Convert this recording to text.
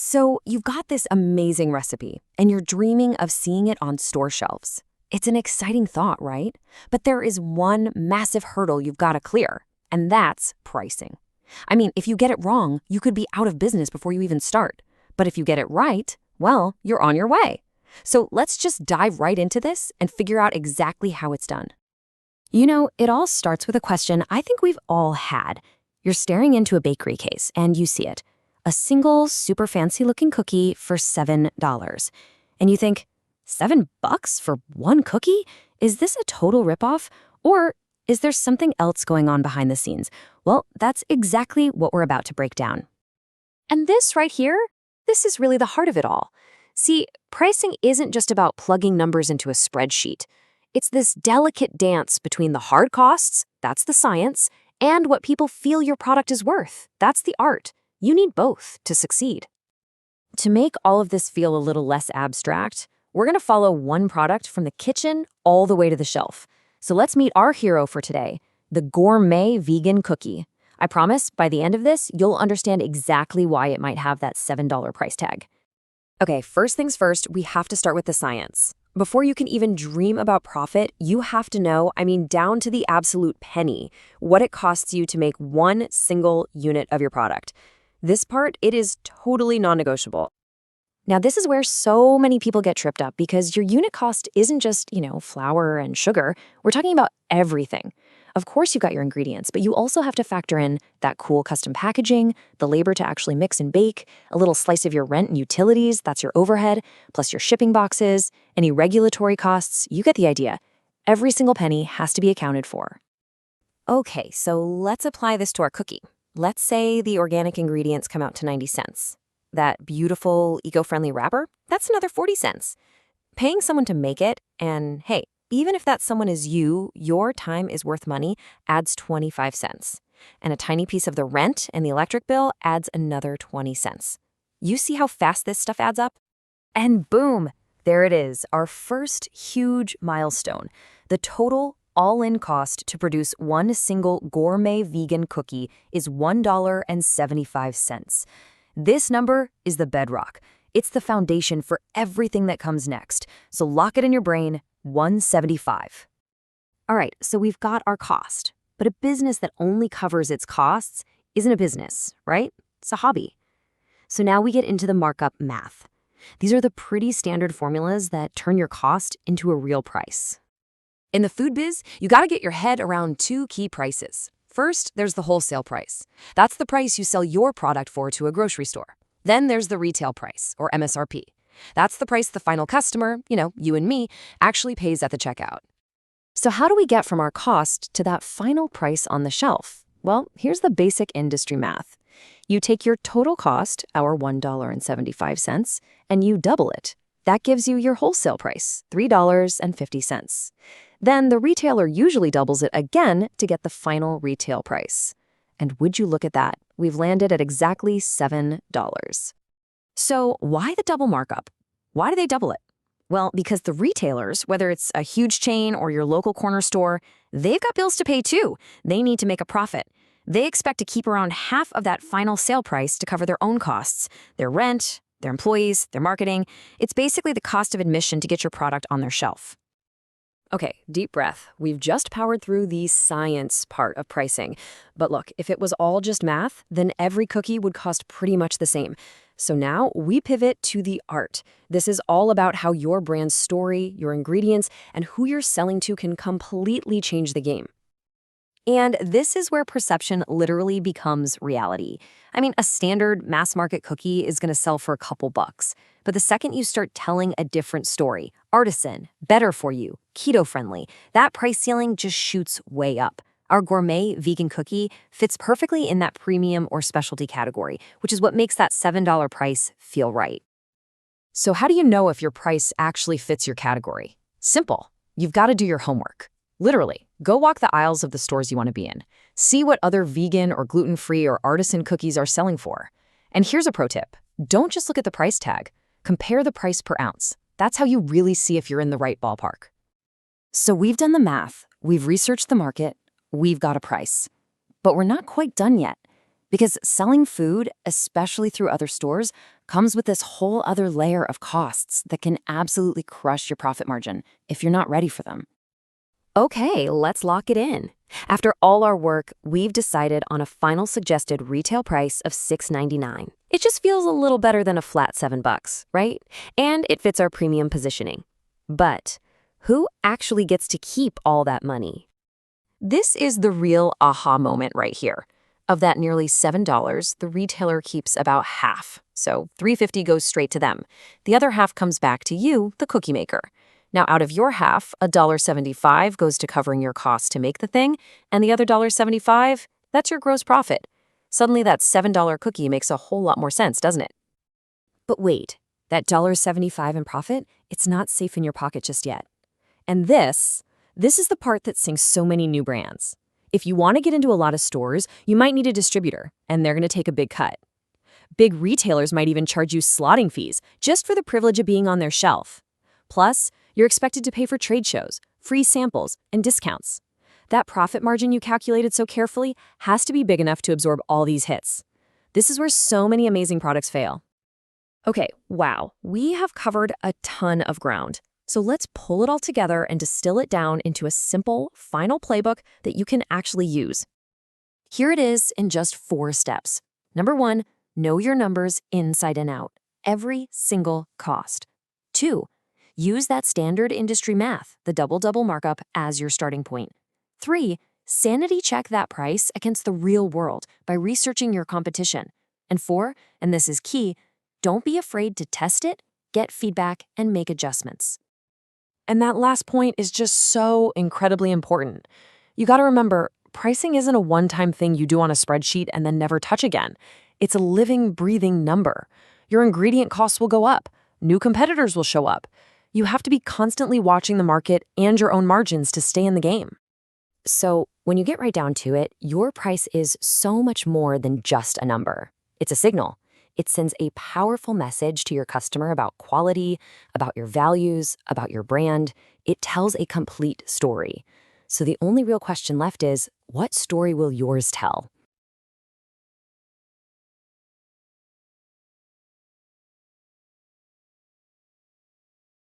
So you've got this amazing recipe, and you're dreaming of seeing it on store shelves. It's an exciting thought, right? But there is one massive hurdle you've got to clear, and that's pricing. I mean, if you get it wrong, you could be out of business before you even start. But if you get it right, well, you're on your way. So let's just dive right into this and figure out exactly how it's done. You know, it all starts with a question I think we've all had. You're staring into a bakery case, and you see it. A single, super fancy-looking cookie for $7. And you think, $7 for one cookie? Is this a total ripoff? Or is there something else going on behind the scenes? Well, that's exactly what we're about to break down. And this right here, this is really the heart of it all. See, pricing isn't just about plugging numbers into a spreadsheet. It's this delicate dance between the hard costs, that's the science, and what people feel your product is worth, that's the art. You need both to succeed. To make all of this feel a little less abstract, we're going to follow one product from the kitchen all the way to the shelf. So let's meet our hero for today, the gourmet vegan cookie. I promise, by the end of this, you'll understand exactly why it might have that $7 price tag. Okay, first things first, we have to start with the science. Before you can even dream about profit, you have to know, down to the absolute penny, what it costs you to make one single unit of your product. This part, it is totally non-negotiable. Now, this is where so many people get tripped up because your unit cost isn't just, flour and sugar. We're talking about everything. Of course, you've got your ingredients, but you also have to factor in that cool custom packaging, the labor to actually mix and bake, a little slice of your rent and utilities, that's your overhead, plus your shipping boxes, any regulatory costs, you get the idea. Every single penny has to be accounted for. Okay, so let's apply this to our cookie. Let's say the organic ingredients come out to 90 cents. That beautiful, eco-friendly wrapper, that's another 40 cents. Paying someone to make it, and hey, even if that someone is you, your time is worth money, adds 25 cents. And a tiny piece of the rent and the electric bill adds another 20 cents. You see how fast this stuff adds up? And boom, there it is, our first huge milestone. The total all-in cost to produce one single gourmet vegan cookie is $1.75. This number is the bedrock. It's the foundation for everything that comes next. So lock it in your brain, 175. All right, so we've got our cost. But a business that only covers its costs isn't a business, right? It's a hobby. So now we get into the markup math. These are the pretty standard formulas that turn your cost into a real price. In the food biz, you got to get your head around two key prices. First, there's the wholesale price. That's the price you sell your product for to a grocery store. Then there's the retail price, or MSRP. That's the price the final customer, you and me, actually pays at the checkout. So how do we get from our cost to that final price on the shelf? Well, here's the basic industry math. You take your total cost, our $1.75, and you double it. That gives you your wholesale price, $3.50. Then the retailer usually doubles it again to get the final retail price. And would you look at that? We've landed at exactly $7. So why the double markup? Why do they double it? Well, because the retailers, whether it's a huge chain or your local corner store, they've got bills to pay too. They need to make a profit. They expect to keep around half of that final sale price to cover their own costs, their rent, their employees, their marketing. It's basically the cost of admission to get your product on their shelf. Okay, deep breath. We've just powered through the science part of pricing. But look, if it was all just math, then every cookie would cost pretty much the same. So now we pivot to the art. This is all about how your brand's story, your ingredients, and who you're selling to can completely change the game. And this is where perception literally becomes reality. A standard mass market cookie is going to sell for a couple bucks. But the second you start telling a different story, artisan, better for you, keto-friendly, that price ceiling just shoots way up. Our gourmet vegan cookie fits perfectly in that premium or specialty category, which is what makes that $7 price feel right. So how do you know if your price actually fits your category? Simple. You've got to do your homework. Literally, go walk the aisles of the stores you want to be in. See what other vegan or gluten-free or artisan cookies are selling for. And here's a pro tip. Don't just look at the price tag. Compare the price per ounce. That's how you really see if you're in the right ballpark. So we've done the math, we've researched the market, we've got a price. But we're not quite done yet. Because selling food, especially through other stores, comes with this whole other layer of costs that can absolutely crush your profit margin if you're not ready for them. Okay, let's lock it in. After all our work, we've decided on a final suggested retail price of $6.99. It just feels a little better than a flat $7, right? And it fits our premium positioning. But who actually gets to keep all that money? This is the real aha moment right here. Of that nearly $7, the retailer keeps about half, so $3.50 goes straight to them. The other half comes back to you, the cookie maker. Now, out of your half, $1.75 goes to covering your costs to make the thing, and the other $1.75, that's your gross profit. Suddenly, that $7 cookie makes a whole lot more sense, doesn't it? But wait, that $1.75 in profit, it's not safe in your pocket just yet. And this is the part that sinks so many new brands. If you want to get into a lot of stores, you might need a distributor, and they're going to take a big cut. Big retailers might even charge you slotting fees just for the privilege of being on their shelf. Plus, you're expected to pay for trade shows, free samples, and discounts. That profit margin you calculated so carefully has to be big enough to absorb all these hits. This is where so many amazing products fail. Okay, wow, we have covered a ton of ground. So let's pull it all together and distill it down into a simple, final playbook that you can actually use. Here it is in just 4 steps. Number 1, know your numbers inside and out, every single cost. 2, use that standard industry math, the double-double markup, as your starting point. 3, sanity check that price against the real world by researching your competition. And 4, and this is key, don't be afraid to test it, get feedback, and make adjustments. And that last point is just so incredibly important. You got to remember, pricing isn't a one-time thing you do on a spreadsheet and then never touch again. It's a living, breathing number. Your ingredient costs will go up. New competitors will show up. You have to be constantly watching the market and your own margins to stay in the game. So when you get right down to it, your price is so much more than just a number. It's a signal. It sends a powerful message to your customer about quality, about your values, about your brand. It tells a complete story. So the only real question left is, what story will yours tell?